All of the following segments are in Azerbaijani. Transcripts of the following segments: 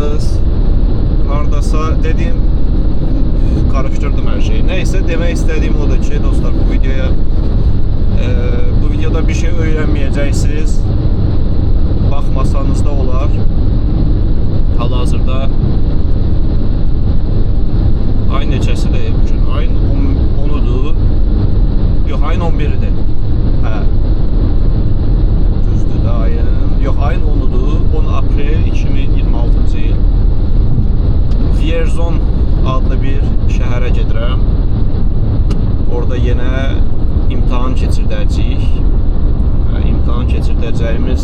hardasınız? Hardasa dediğim, karıştırdım her şeyi. Neyse, demek istediğim odur ki dostlar, bu videoda bir şey öğrenmeyeceksiniz. Bakmasanız da olar. Hal-hazırda ay neçəsidir bugün? Ayın 10'udur. Yox, ayın 11'idir. Hə. Düzdür də ayın. Yox, ayın 10'udur. 10 aprel 2026-cı il. Vierzon adlı bir şəhərə gedirəm. Orada yenə imtahan keçirdəcəyik. İmtahan keçirdəcəyimiz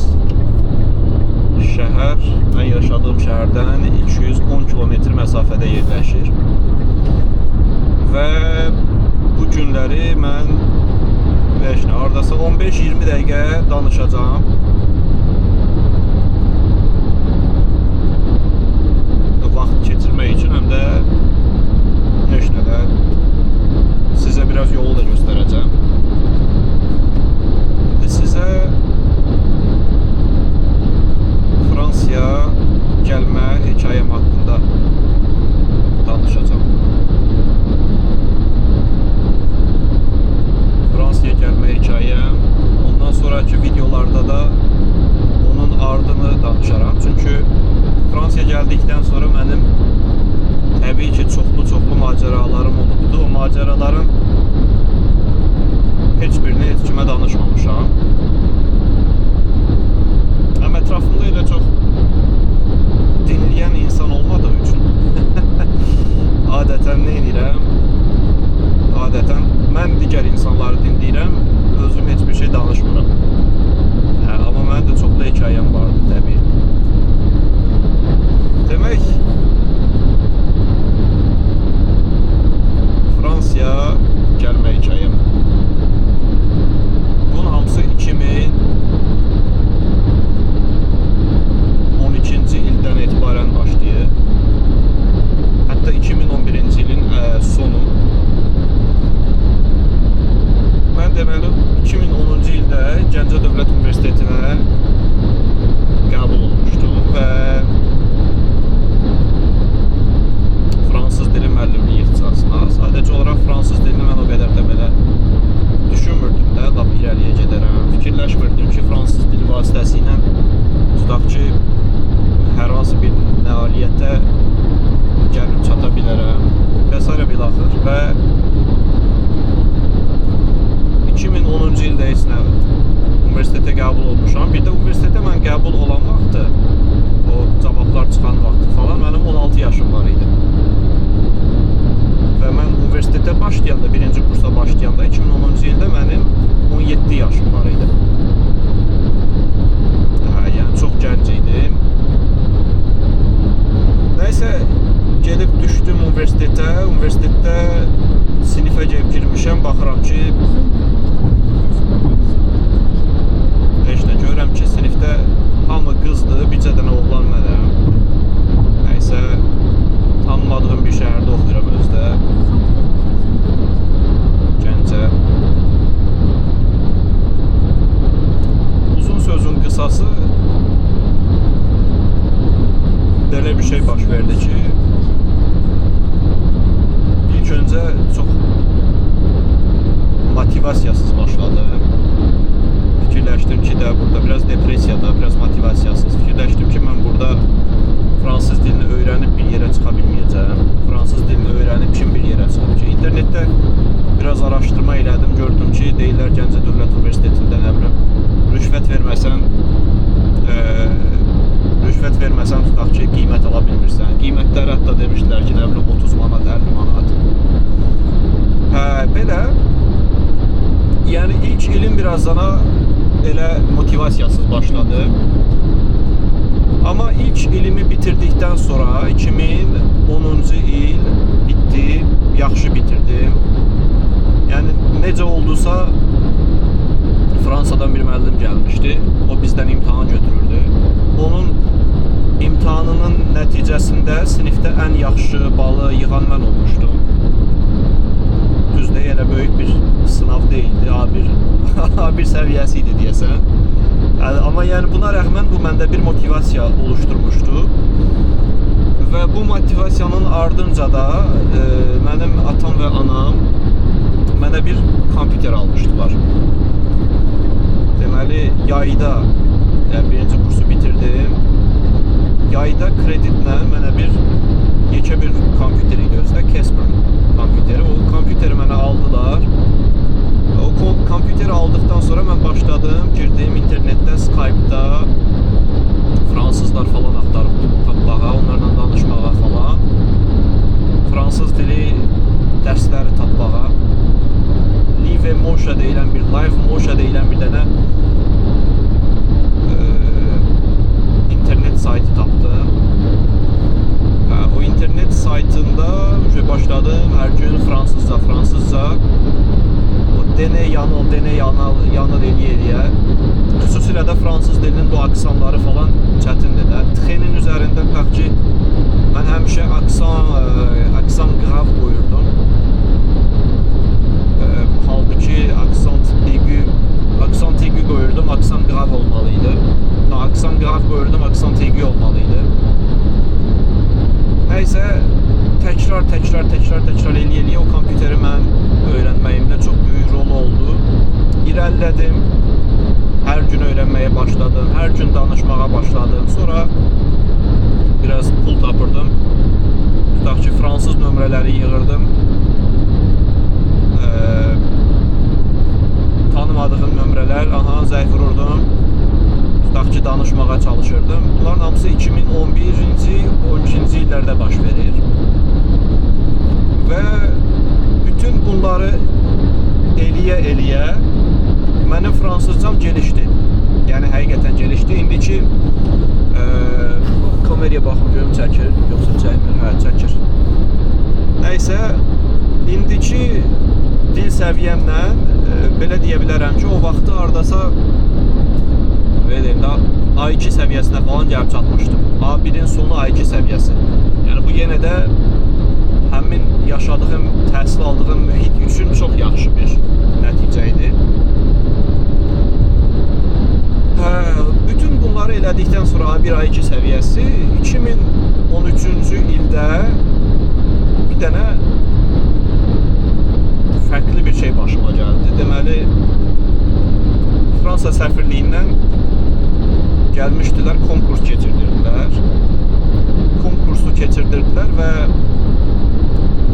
şəhər, mən yaşadığım şəhərdən 210 kilometr məsafədə yerləşir. Və bu günləri mən hardasa 15-20 dəqiqə danışacağım. Vaxt keçirmək üçün, həm də heç nədə sizə biraz yolu da göstərəcəm. İndi sizə Fransaya gəlmə hekayəm haqqında danışacağım. Fransaya gəlmə hekayəm. Ondan sonraki videolarda da onun ardını danışaram. Çünki Fransaya gəldikdən sonra mənim təbii ki çoxlu macəralarım olubdu. O macəraların heç birini heç kimə danışmamışam. Həm ətrafımda elə çox dinləyən insan olmadığı üçün adətən nə edirəm? Adətən mən digər insanları dinləyirəm, özüm heç bir şey danışmıram. Amma mənim də çoxlu hekayəm vardı təbii. Demək, Fransaya gəlmə hekayəm. Bunun hamısı 2012-ci ildən etibarən başlayır. Hətta 2011-ci ilin sonu. Mən deməli 2010-cu ildə Gəncə Dövlət Universitetinə qəbul olmuşdum və fransız dili müəllimliyi ixtisasına. Sadəcə olaraq fransız dilini mən o qədər də belə düşünmürdüm də, lap irəliyə gedərəm. Fikirləşmirdim ki, fransız dili vasitəsilə tutaq ki, hər hansı bir nailiyyətə gəlib çata bilərəm və s. bilaxır. Və 2010-cu ildə heç nə universitetə qəbul olmuşam. Bir də universitetə mən qəbul olan vaxtı, o cavablar çıxan vaxtı falan, mənim 16 yaşım var idi. Və mən universitetə başlayanda, birinci kursa başlayanda 2010-cu ildə mənim 17 yaşım var idi. Yəni çox gənc idim. Nəysə, gedib düşdüm universitetə. Universitetdə sinifə girmişəm, baxıram ki, heç nə görürəm ki, sinifdə hamı qızdır, bircə dənə oğlan mənəm. Nəysə, tanımadığım bir şəhərdə oxuyuram özdə. Gəncə. Uzun sözün qısası, belə bir şey baş verdi ki, ilk öncə çox motivasiyasız başladım. Fikirləşdim ki, burada biraz depressiyada, biraz motivasiyasız. Fikirləşdim ki, mən burada fransız dilini öyrənib bir yerə çıxa bilməyəcəm. Fransız dilini öyrənib kim bir yerə çıxıb ki? İnternetdə biraz araşdırma elədim, gördüm ki, deyirlər Gəncə Dövlət Universitetində nə bilim, rüşvət verməsən tutaq ki, qiymət ala bilmirsən. Qiymətləri hətta demişdilər ki, nə bilim, 30 manat, 50 manat. Belə, yəni ilk ilim birazdan elə motivasiyasız başladı. Amma ilk ilimi bitirdikdən sonra 2010-cu il bitdi, yaxşı bitirdim. Yəni necə oldusa Fransadan bir müəllim gəlmişdi. O bizdən imtahan götürürdü. Onun imtahanının nəticəsində sinifdə ən yaxşı balı yığan mən olmuşdum. Düzdür, elə böyük bir sınav deyildi, A1 səviyyəsi idi deyəsən. Amma yəni buna rəğmən bu məndə bir motivasiya oluşturmuşdu. bu motivasiyanın ardınca da mənim atam və anam mənə bir kompüter almışdılar. Deməli, yayda birinci kursu bitirdim. Yayda kreditlə mənə yekə bir kompüter idi özdə, Casper kompüteri. O kompüteri mənə aldılar. O kompüteri aldıktan sonra mən başladım, girdim internetdə, Skype'da fransızlar falan axtarıb tapmağa, onlarla danışmağa falan. Fransız dili dərsləri tapmağa. Live Motion deyilən bir dənə internet saytı tapdım. O internet saytında başladım hər gün fransızca. O deney yanıl eləyə. Xüsusilə də fransız dilinin bu aksanları falan çətindir də. Txenin üzərində tutaq ki, mən həmişə aksan grav qoyurdum. Halbuki aksan tegu qoyurdum, aksan grav olmalıydı. Aksan grav qoyurdum, aksan tegu olmalıydı. Nəysə, təkrar eləyə o kompüteri mən öyrənməyimdə çox böyük rol oldu. İrəlilədim, hər gün öyrənməyə başladım, hər gün danışmağa başladım. Sonra biraz pul tapırdım. Tutaq ki, fransız nömrələri yığırdım. Tanımadığım nömrələr, zəng vururdum. Tutaq ki, danışmağa çalışırdım. Bunların hamısı 2011-ci, 12-ci illərdə baş verir. Və bütün bunları eləyə mənim fransızcam gelişdi. Yəni həqiqətən gelişdi. İndiki kameraya baxım görüm çəkir, yoxsa çəkmir? Hə, çəkir. Nəysə, indiki dil səviyyəmlə belə deyə bilərəm ki, o vaxtı hardasa A2 səviyyəsinə falan gəlib çatmışdım. A1-in sonu A2 səviyyəsi. Yəni bu yenə də həmin yaşadığım, təhsil aldığım mühit üçün çox yaxşı bir nəticə idi. Bütün bunları elədikdən sonra A1, A2 səviyyəsi 2013-cü ildə bir dənə fərqli bir şey başıma gəldi. Deməli, Fransa səfirliyindən gəlmişdilər, konkurs keçirdirdilər. Konkursu keçirdirdilər və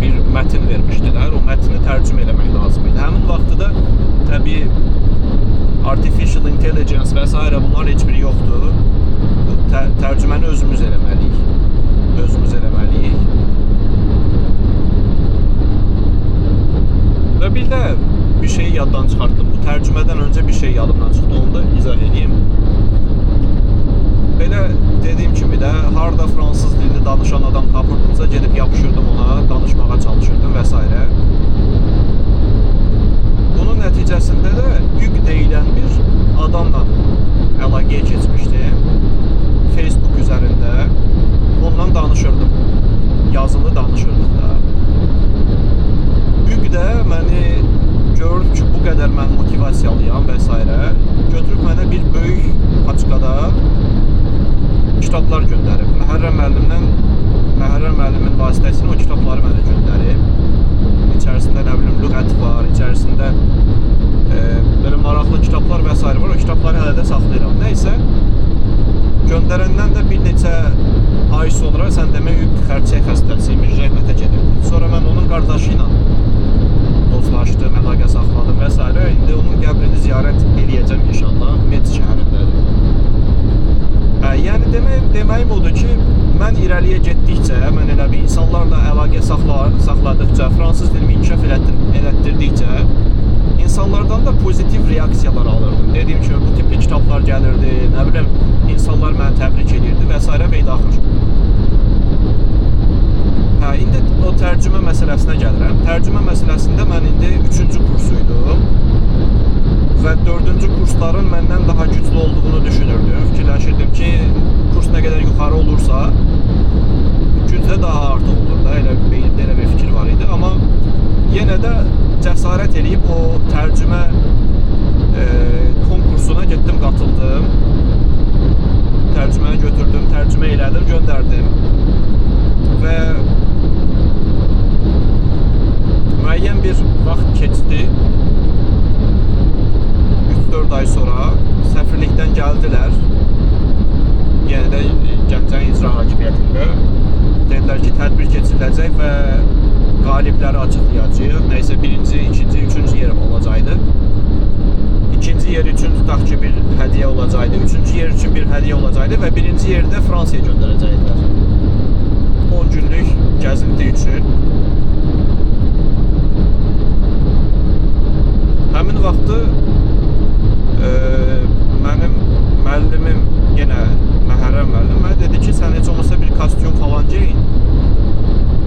bir mətin vermişdilər. O mətni tərcümə eləmək lazım idi. Həmin vaxtda da təbii artificial intelligence və s. bunlar heç biri yoxdur. Tərcüməni özümüz eləməliyik. Və bir də bir şeyi yaddan çıxartdım. Bu tərcümədən öncə bir şey yadımdan çıxdı. Onu da izah edeyim. Belə dediyim kimi də harda fransız dilini danışan adam tapırdımsa gedib yapışırdım ona, danışmağa çalışırdım və s. Bunun nəticəsində də Hüq deyilən bir adamla əlaqəyə keçmişdim. Facebook üzərində onunla danışırdım. Yazılı danışırdıq da. Hüq də məni görüb ki, bu qədər mən motivasiyalıyam və s. Götürüb mənə bir böyük paçkada kitablar göndərib. Məhərrəm müəllimin vasitəsilə o kitabları mənə göndərib. İçərisində nə bilim lüğət var, içərisində belə maraqlı kitablar və s. var. O kitabları hələ də saxlayıram. Nəysə, göndərəndən də bir neçə ay sonra sən demək xərçək xəstəsiymiş, rəhmətə gedirdi. Sonra mən onun qardaşı ilə dostlaşdım, əlaqə saxladım və s. İndi onun qəbrini ziyarət eləyəcəm inşallah. Metz şəhərindədir. Yəni deməyim odur ki, mən irəliyə getdikcə, mən elə bir insanlarla əlaqə saxladıqca, fransız dilimi inkişaf elətdirdikcə insanlardan da pozitiv reaksiyalar alırdım. Dediyim kimi bu tipli kitablar gəlirdi, nə bilim, insanlar məni təbrik edirdi və s. və ilaxır. İndi o tərcümə məsələsinə gəlirəm. Tərcümə məsələsində mən indi 3-cü kursuydum və 4-cü kursların məndən daha güclü olduğunu düşünürdüm. Fikirləşirdim ki, kurs nə qədər yuxarı olursa, güc də daha artıq olur da, elə bir fikir var idi. Amma yenə də cəsarət eləyib o tərcümə konkursuna getdim, qatıldım. Tərcüməni götürdüm, tərcümə elədim, göndərdim. gələcək və qalibləri açıqlayacağıq. Nəysə birinci, ikinci, üçüncü yer olacaqdı. İkinci yer üçün tutaq ki bir hədiyyə olacaqdı. Üçüncü yer üçün bir hədiyyə olacaqdı və birinci yerdə Fransaya göndərəcəkdilər. 10 günlük gəzinti üçün. Həmin vaxtı mənim müəllimim, yenə Məhərrəm müəllim mənə dedi ki, sən heç olmasa bir kostyum falan geyin.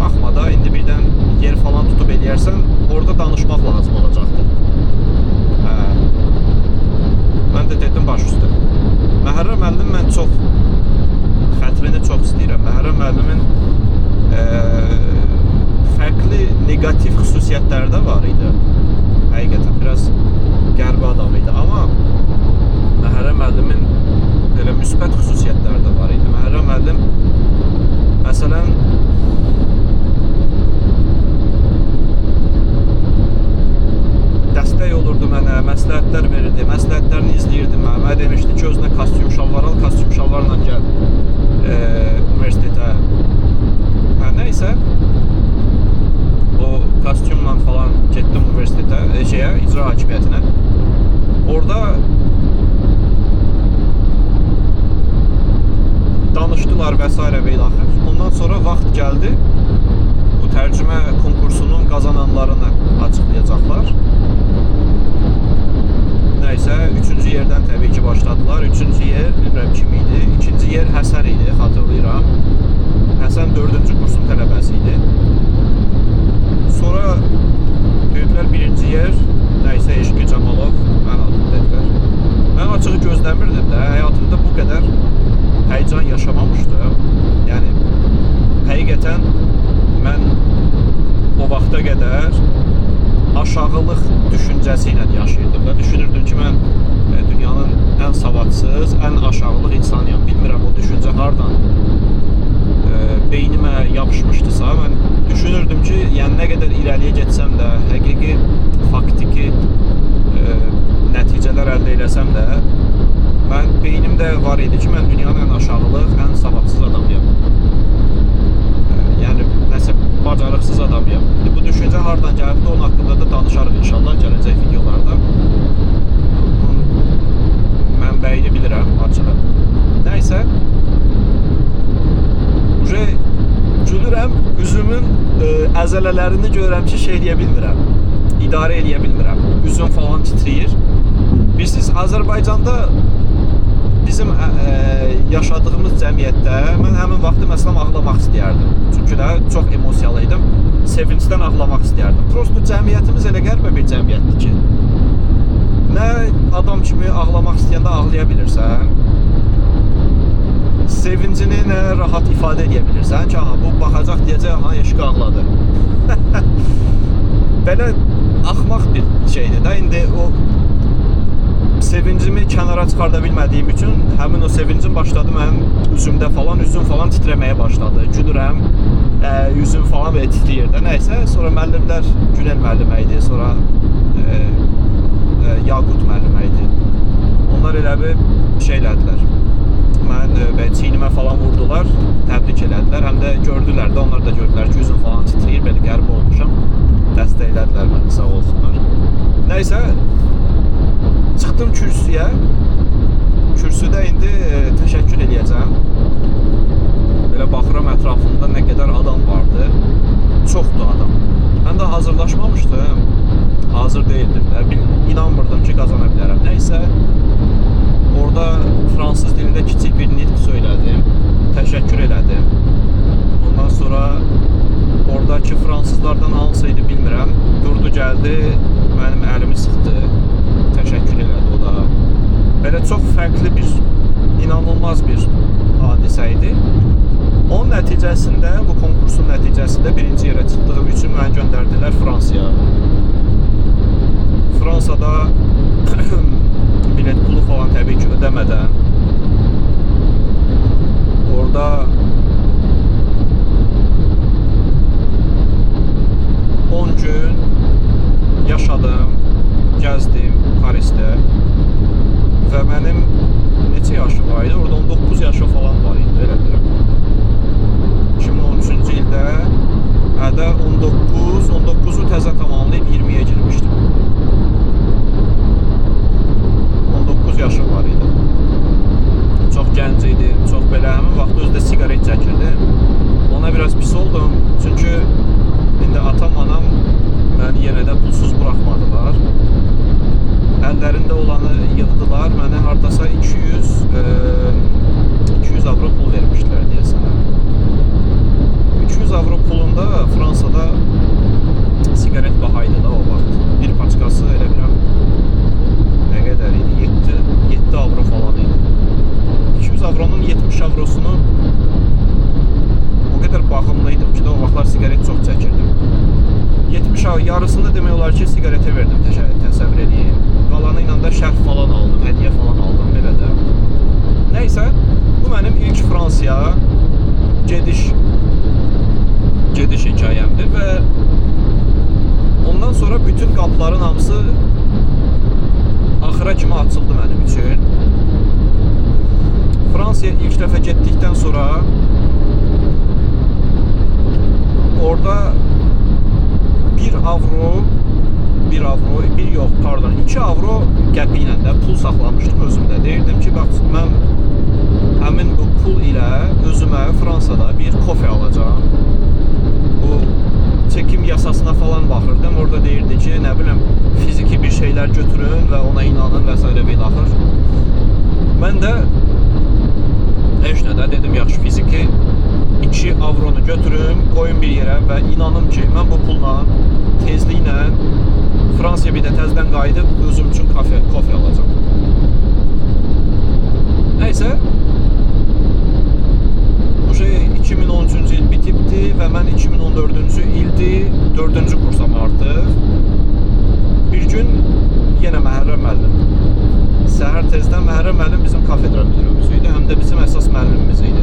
Baxma da, indi birdən yer falan tutub eləyərsən, orada danışmaq lazım olacaqdı. Mən də dedim baş üstə. Məhərrəm müəllim mən çox xətrini çox istəyirəm. Məhərrəm müəllimin fərqli negativ xüsusiyyətləri də var idi. Həqiqətən biraz qəribə adam idi, amma Məhərrəm müəllimin elə müsbət xüsusiyyətləri də var idi. Məhərrəm müəllim məsələn dəstək olurdu mənə, məsləhətlər verirdi, məsləhətlərini izləyirdim. Mənə demişdi ki, özünə kostyum şalvar al, kostyum şalvarla gəl universitetə. Nəysə, o kostyumla falan getdim universitetə, icra hakimiyyətinə. Orada danışdılar və s. və ilaxır. Ondan sonra vaxt gəldi, bu tərcümə konkursunun qazananlarını açıqlayacaqlar. Nəysə, üçüncü yerdən təbii ki başladılar. Üçüncü yer, bilmirəm kim idi. İkinci yer Həsən idi, xatırlayıram. Həsən 4-cü kursun tələbəsi idi. Sonra dedilər birinci yer, nəysə Eşqi Camalov, mən adım dedilər. Mən açığı gözləmirdim də, həyatımda bu qədər həyəcan yaşamamışdım. Yəni, həqiqətən mən o vaxta qədər aşağılıq düşüncəsi ilə yaşayırdım da. Düşünürdüm ki, mən dünyanın ən savadsız, ən aşağılıq insanıyam. Bilmirəm, o düşüncə hardan beynimə yapışmışdısa, mən düşünürdüm ki, yəni nə qədər irəliyə getsəm də, həqiqi, faktiki nəticələr əldə eləsəm də, mən beynimdə var idi ki, mən dünyanın ən aşağılıq, ən savadsız adamıyam. Yəni, nəsə bacarıqsız adamıyam. Bu düşüncə hardan gəlibdi, onun haqqında da danışarıq inşallah gələcək videolarda. Bunun mənbəyini bilirəm, açığı. Nəysə, gülürəm, üzümün əzələlərini görürəm ki, şey eləyə bilmirəm, idarə eləyə bilmirəm. Üzüm falan titriyir. Bilirsiniz, Azərbaycanda bizim yaşadığımız cəmiyyətdə mən həmin vaxtı məsələn ağlamaq istəyərdim. Çünki də çox emosiyalı idim. Sevincdən ağlamaq istəyərdim. Prosto cəmiyyətimiz elə qəribə bir cəmiyyətdir ki, nə adam kimi ağlamaq istəyəndə ağlaya bilirsən, sevincini nə rahat ifadə edə bilirsən ki, aha, bu baxacaq deyəcək, aha, Eşqi ağladı. Belə axmaq bir şeydir də, indi o sevincimi kənara çıxarda bilmədiyim üçün həmin o sevincim başladı mənim üzümdə falan, üzüm falan titrəməyə başladı. Gülürəm, yüzüm falan belə titriyir də, nəysə. Sonra müəllimlər Günel müəllimə idi, sonra Yaqut müəllimə idi. Onlar elə bir şey elədilər. Mən çiynimə falan vurdular, təbrik elədilər. Həm də gördülər də, onlar da gördülər ki, üzüm falan titriyir, belə qəribə olmuşam. Dəstəklədilər məni, sağ olsunlar. Nəysə, çıxdım kürsüyə. Kürsüdə indi təşəkkür eləyəcəm. Belə baxıram ətrafımda nə qədər adam vardı. Çoxdur adam. Mən də hazırlaşmamışdım. Hazır değildim də. İnanmırdım ki, qazana bilərəm. Nəysə, orada fransız dilində kiçik bir nitq söylədim. Təşəkkür elədim. Ondan sonra oradakı fransızlardan hansıydı bilmirəm. Durdu, gəldi, mənim əlimi sıxdı. Təşəkkür elədi o da. Belə çox fərqli bir, inanılmaz bir hadisə idi. Onun nəticəsində, bu konkursun nəticəsində birinci yerə çıxdığım üçün məni göndərdilər Fransaya. Fransada bilet pulu falan təbii ki ödəmədən orada 10 gün yaşadım, gəzdim Parisdə və mənim neçə yaşım var idi? Orada 19 yaşım falan var idi, elə bilirəm. 2013-cü ildə əllərində olanı yığdılar. Mənə hardasa 200 avro pul vermişdilər deyəsən. 200 avro pulunda Fransada sigaret bahaydı da o vaxt. Bir paçkası elə biləm nə qədər idi? 7 avro falan idi. 200 avronun 70 avrosunu o qədər baxımlıydım ki, o vaxtlar sigaret çox çəkirdim. 70 yarısını demək olar ki, sigaretə verdim, təsəvvür edeyim. Qalanı ilə də şərf falan aldım, hədiyyə falan aldım belə də. Nəysə, bu mənim ilk Fransaya gediş hekayəmdir və ondan sonra bütün qapıların hamısı axıra kimi açıldı mənim üçün. Fransaya ilk dəfə getdikdən sonra orada 2 avro qəpi ilə də pul saxlamışdım özümdə. Deyirdim ki, bax, mən həmin bu pul ilə özümə Fransada bir kofe alacağım. Bu çekim yasasına falan baxırdım. Orada deyirdi ki, nə bilim, fiziki bir şeylər götürün və ona inanın və s. Axır. Mən də heç nə də dedim, yaxşı, fiziki 2 avronu götürüm, qoyun bir yerə və inanım ki, mən bu pulla tezliklə Fransaya bir də təzdən qayıdıb özüm üçün kofe alacağım. Nəysə, bu şey 2013-cü il bitibdi və mən 2014-cü ildi, 4-cü kursam artıq. Bir gün yenə Məhərrəm müəllim, səhər tezdən Məhərrəm müəllim bizim kafedra müdürümüz idi, həm də bizim əsas müəllimimiz idi.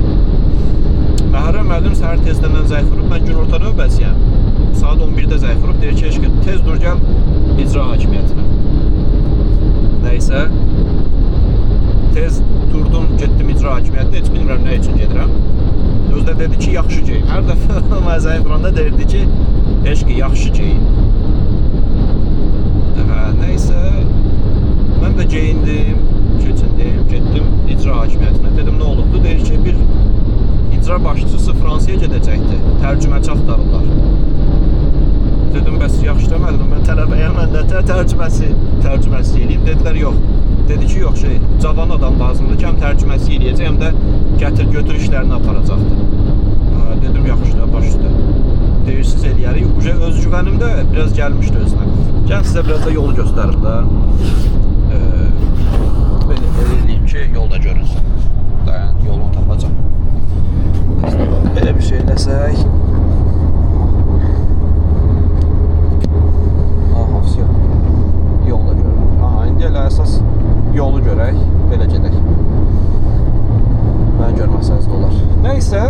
Məhərrəm müəllim səhər tezdən mən zəng vurub, mən günorta növbəsiyəm. Saat 11-də zəng vurub, deyir ki, eşqə, tez dur gəl icra hakimiyyətinə. Nəysə, tez durdum, getdim icra hakimiyyətinə, heç bilmirəm nə üçün gedirəm. Özdə dedi ki, yaxşı geyin. Hər dəfə mən zəng vuranda deyirdi ki, eşqə, yaxşı geyin. Nəysə, mən də geyindim, keçindim, getdim icra hakimiyyətinə. Dedim, nə olubdu? Deyir ki, bir icra başçısı Fransaya gedəcəkdi, tərcüməçi axtarırlar. Dedim, bəs yaxşı da müəllim, mən tələbəyəm, mən də tərcüməsi eləyim. Dedilər, yox. Dedi ki, yox, cavan adam lazımdır ki, həm tərcüməsi eləyəcək, həm də gətir-götür işlərini aparacaqdır. Dedim, yaxşı da, baş üstə. Deyirsiz eləyərik. Özgüvənim də biraz gəlmişdi özünə. Gəl sizə biraz da yolu göstərim də. Belə eləyim ki, yolda görünsün. Dayan, yolunu tapacam. Belə bir şey eləsək. Aha, vəsiyo. Yolda görünür. Aha, indi elə əsas yolu görək, belə gedək. Mən görməsəniz də olar. Nəysə,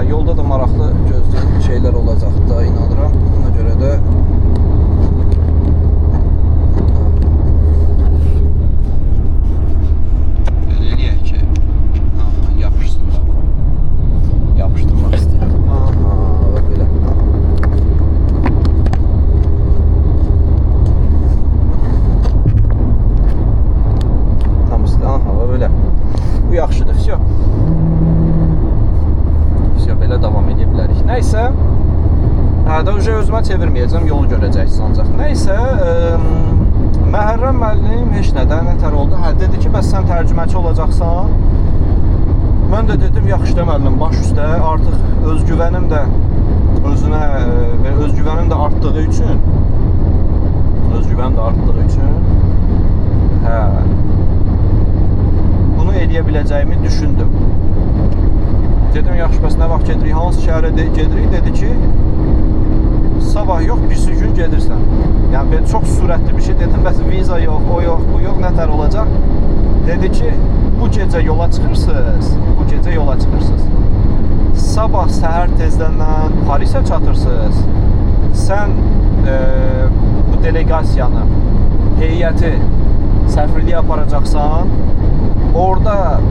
yolda da maraqlı gözləyən şeylər olacaq da, inanıram. Buna görə də belə eləyək ki, yapışsın da. Yapışdırmaq istəyirəm. Aha, və belə. Tam istəyirəm, aha, və belə. Bu yaxşıdır, vəsiyo. Belə davam edə bilərik. Nəysə, da özümə çevirməyəcəm, yolu görəcəksiniz ancaq. Nəysə, Məhərrəm müəllim heç nədən nətər oldu. Dedi ki, bəs sən tərcüməçi olacaqsan. Mən də dedim, yaxşı da müəllim, baş üstə. Artıq özgüvənim də artdığı üçün bunu eləyə biləcəyimi düşündüm. Dedim, yaxşı, bəs nə vaxt gedirik, hansı şəhərə gedirik? Dedi ki, sabah yox, birisi gün gedirsən. Yəni, belə çox sürətli bir şey. Dedim, bəs viza yox, o yox, bu yox, nətər olacaq? Dedi ki, bu gecə yola çıxırsınız. Sabah səhər tezdəndən Parisə çatırsınız. Sən bu delegasiyanı, heyəti səfirliyə aparacaqsan. Orada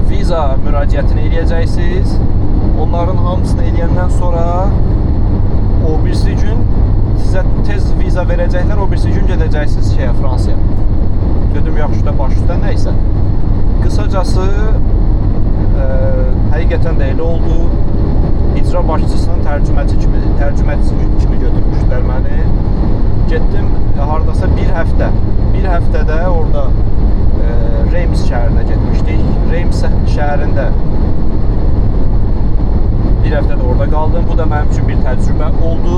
viza müraciətini eləyəcəksiniz. Onların hamısını eləyəndən sonra o birisi gün sizə tez viza verəcəklər, o birisi gün gedəcəksiniz Fransaya. Dedim, yaxşı da, baş üstə, nəysə. Qısacası, həqiqətən də elə oldu. İcra başçısının tərcüməçi kimi götürmüşdülər məni. Getdim hardasa bir həftədə orada Reims şəhərinə getmişdik. Reims şəhərində bir həftədə orada qaldım. Bu da mənim üçün bir təcrübə oldu.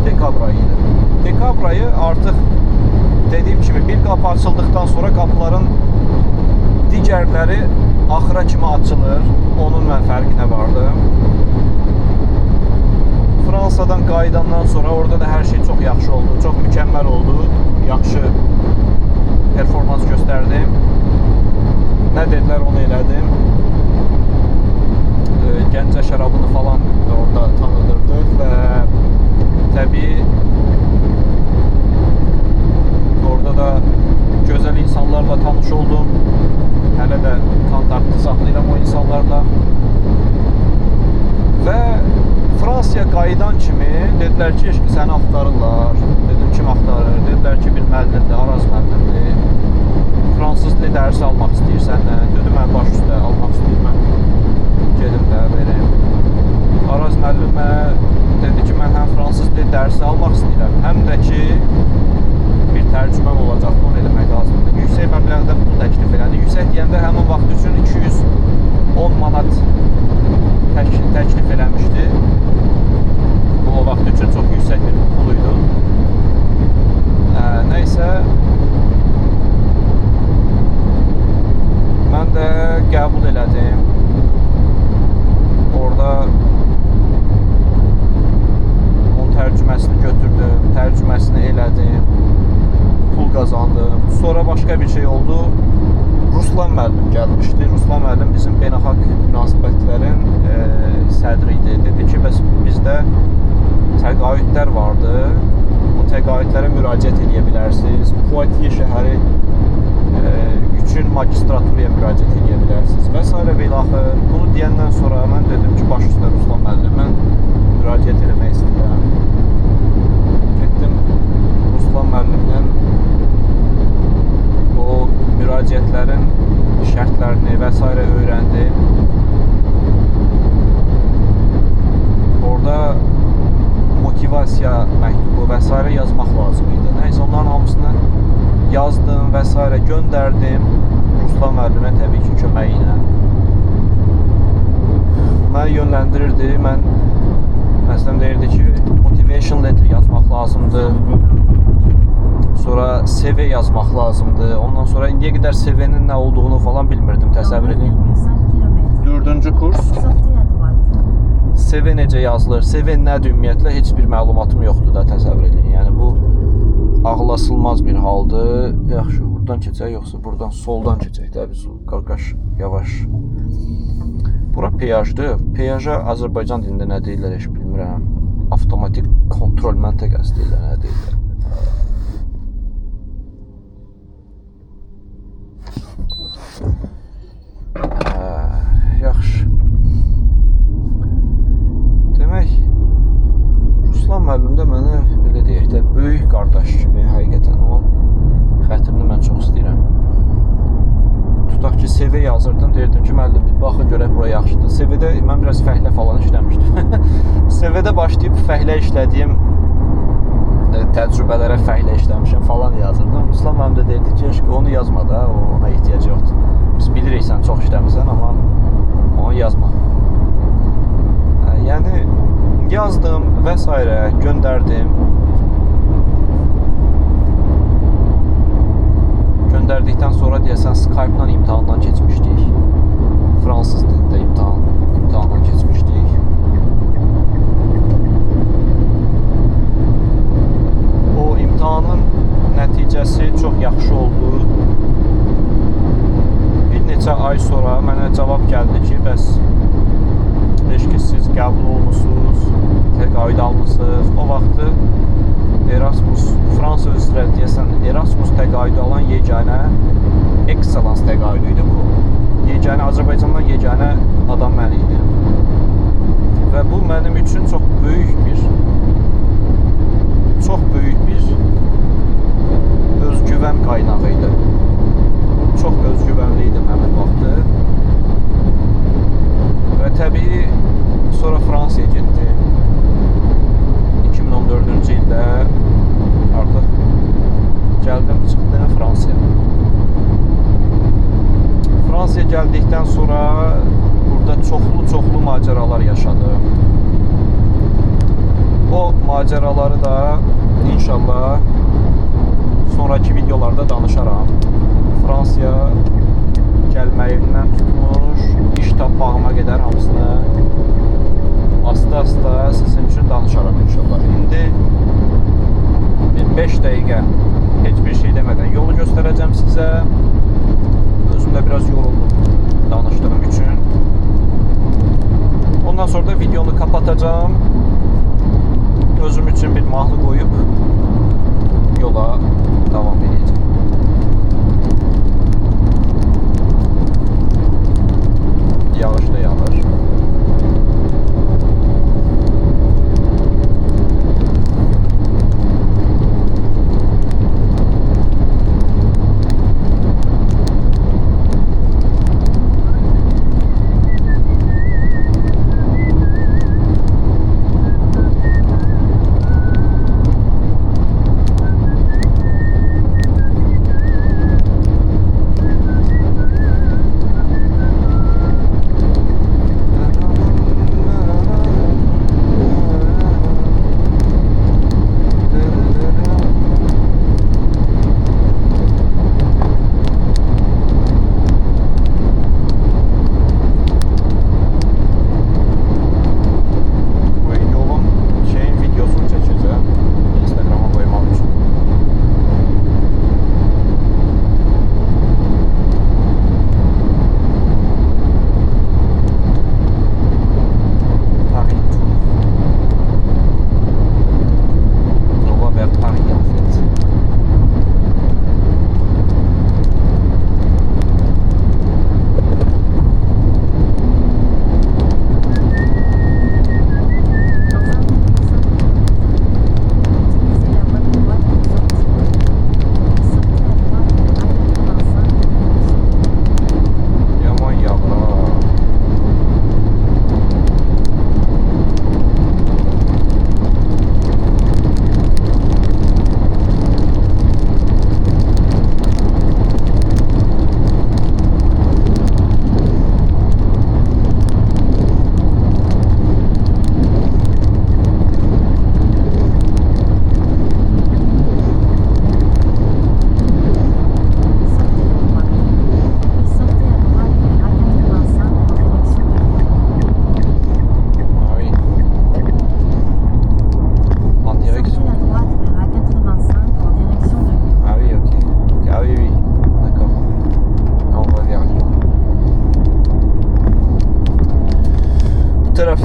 Dekabr ayı idi. Dekabr ayı artıq dediyim kimi bir qapı açıldıqdan sonra qapıların digərləri axıra kimi açılır. Onun mən fərqinə vardım. Fransadan qayıdandan sonra orada da hər şey çox yaxşı oldu. Çox mükəmməl oldu. Yaxşı performans göstərdim. Nə dedilər onu elədim. Gəncə şərabını falan orada tanıdırdıq və təbii orada da gözəl insanlarla tanış oldum. Hələ də kontaktı saxlayıram o insanlarla. Və Fransaya qayıdan kimi dedilər ki, eşki səni axtarırlar. Dedim, kim axtarır? Dedilər ki, bir müəllimdir, Araz müəllimdir. Fransız dili dərsi almaq istəyir səndən. Dedim, mən baş üstə almaq istəyir, mən gedim də verim. Araz müəllimə dedi ki, mən həm fransız dili dərsi almaq istəyirəm, həm də ki, bir tərcüməm olacaq, onu eləmək lazımdır. Yüksək məbləğdə pul təklif elədi. Yüksək deyəndə həmin vaxt üçün 210 manat təklif eləmişdi. Bu o vaxt üçün çox yüksək bir pul idi. Nəysə, mən də qəbul elədim. Orada onun tərcüməsini götürdüm, tərcüməsini elədim, pul qazandım. Sonra başqa bir şey oldu. Ruslan müəllim gəlmişdi. Ruslan müəllim bizim beynəlxalq münasibətlərin sədri idi. Dedi ki, bəs bizdə təqaüdlər vardı. O təqaüdlərə müraciət edə bilərsiniz. Poitiers şəhəri üçün magistraturaya müraciət edə bilərsiniz və s. və ilaxır. Bunu deyəndən sonra mən dedim ki, baş üstə Ruslan müəllim, mən müraciət eləmək istəyirəm. Getdim Ruslan müəllimlə o müraciətlərin şərtlərini və s. öyrəndim. Orada motivasiya məktubu və s. yazmaq lazım idi. Nəysə, onların hamısını yazdım və s. göndərdim Ruslan müəllimə təbii ki, köməyi ilə. Mən yönləndirirdi, məsələn deyirdi ki, motivation letter yazmaq lazımdır. Sonra CV yazmaq lazımdır. Ondan sonra indiyə qədər CV-nin nə olduğunu falan bilmirdim, təsəvvür edin. 4-cü kurs. CV necə yazılır, CV nədir ümumiyyətlə heç bir məlumatım yoxdur da, təsəvvür edin. Yəni bu ağlasılmaz bir haldır. Yaxşı, buradan keçək, yoxsa buradan soldan keçək də biz, qarqaş, yavaş. Bura peyajdır. Peyaja Azərbaycan dilində nə deyirlər, heç bilmirəm. Avtomatik kontrol məntəqəsi deyirlər, nə deyirlər. Yaxşı. Demək, Ruslan müəllim də mənə belə deyək də, böyük qardaş kimi həqiqətən onun xətrini mən çox istəyirəm. Tutaq ki, CV yazırdım, deyirdim ki, müəllim, baxın görək bura yaxşıdır. CV-də mən biraz fəhlə falan işləmişdim. CV-də başlayıb fəhlə işlədiyim təcrübələrə fəhlə işləmişəm falan yazırdım. Ruslan müəllim də deyirdi ki, onu yazma da, ona ehtiyac yoxdur. Biz bilirik sən çox işləmirsən, amma onu yazma. Yəni, yazdım və s. göndərdim. Göndərdikdən sonra deyəsən Skype-dan imtahandan keçmişdik. Fransız dilində imtahandan keçmişdik. O imtahanın nəticəsi çox yaxşı oldu. Bir neçə ay sonra mənə cavab gəldi ki, bəs siz qəbul olmuşsunuz, təqaüd almışsınız. O vaxtı Erasmus, Fransa üzrə deyəsən, Erasmus təqaüdü alan yeganə Excellence təqaüdü idi bu. Yeganə, Azərbaycandan yeganə adam mən idim. Və bu mənim üçün çox böyük bir özgüvən qaynağı idi. Çox özgüvənli idim həmin vaxtı. Və təbii sonra Fransaya getdim. 2014-cü ildə artıq gəldim, çıxdım Fransaya. Fransaya gəldikdən sonra burada çoxlu macəralar yaşadım. O macəraları da inşallah sonraki videolarda danışaram. Fransaya gəlməyimdən tutmuş, iş tapmağıma qədər hamısını asta sizin üçün danışaram inşallah. İndi 5 dəqiqə heç bir şey demədən yolu göstərəcəm sizə. Özüm də biraz yoruldum danışdığım üçün. Ondan sonra da videonu kapatacağım. Özüm üçün bir mahnı qoyub yola davam edəcəm. Yağış da yağır.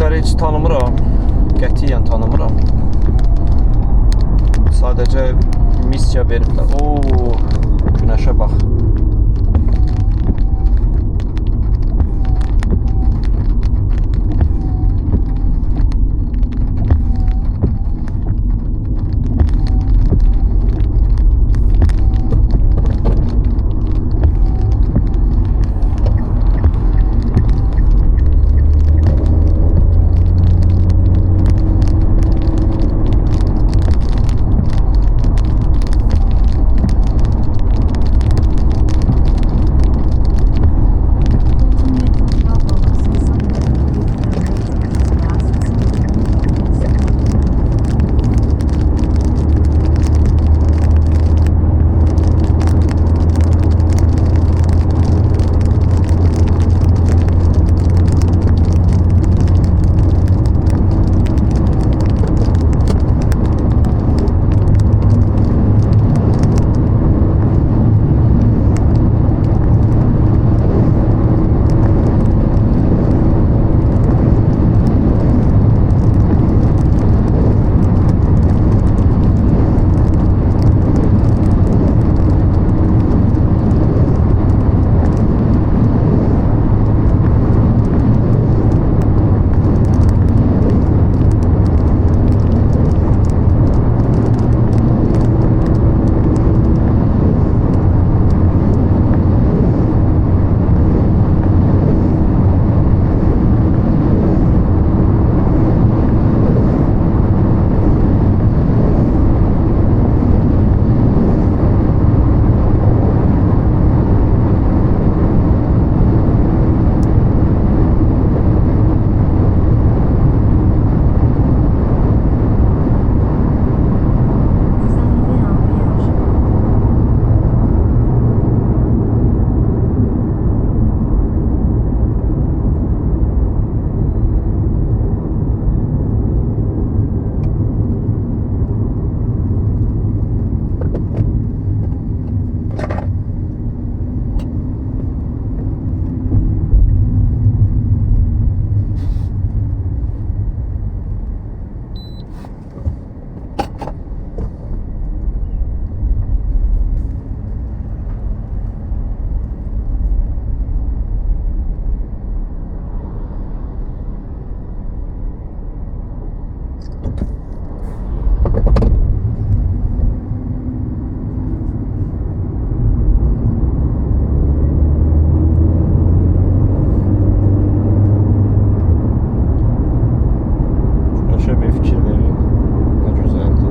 Heç tanımıram, qətiyyən tanımıram. Sadəcə missiya veriblər. Oo, günəşə bax. Güneşe bir fikir verin. Ne güzeldi.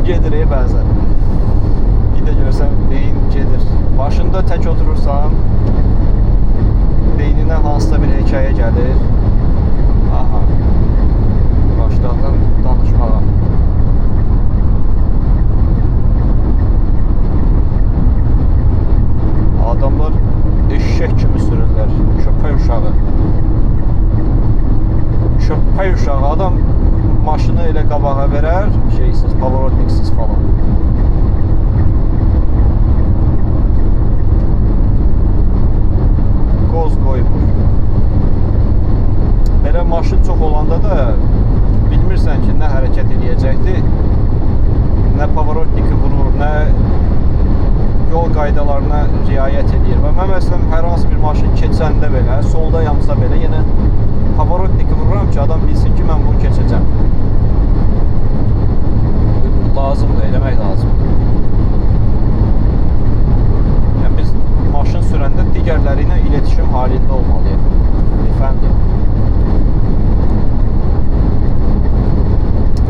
gedir bəzən. Bir də görsən beyin gedir. Başında tək oturursan, beyninə hansısa bir hekayə gəlir. Aha. Başladın danışmağa. Adamlar eşek kimi sürürlər. Köpək uşağı. Köpək uşağı. Adam maşını elə qabağa verər, şeysiz, pavorotniksiz falan. Qoz qoymur. Belə maşın çox olanda da bilmirsən ki, nə hərəkət edəcəkdir, nə pavorotniki vurur, nə yol qaydalarına riayət edir. Və mən məsələn hər hansı bir maşın keçəndə belə, solda yamsa belə yenə pavorotniki vururam ki, adam bilsin ki, mən bunu keçəcəm. Lazımdır, eləmək lazımdır. Yəni biz maşın sürəndə digərləri ilə iletişim halində olmalıyıq. Efendim.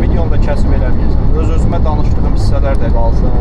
Videonu da kəsib eləməyəcəm. Öz-özümə danışdığım hissələr də qalsın.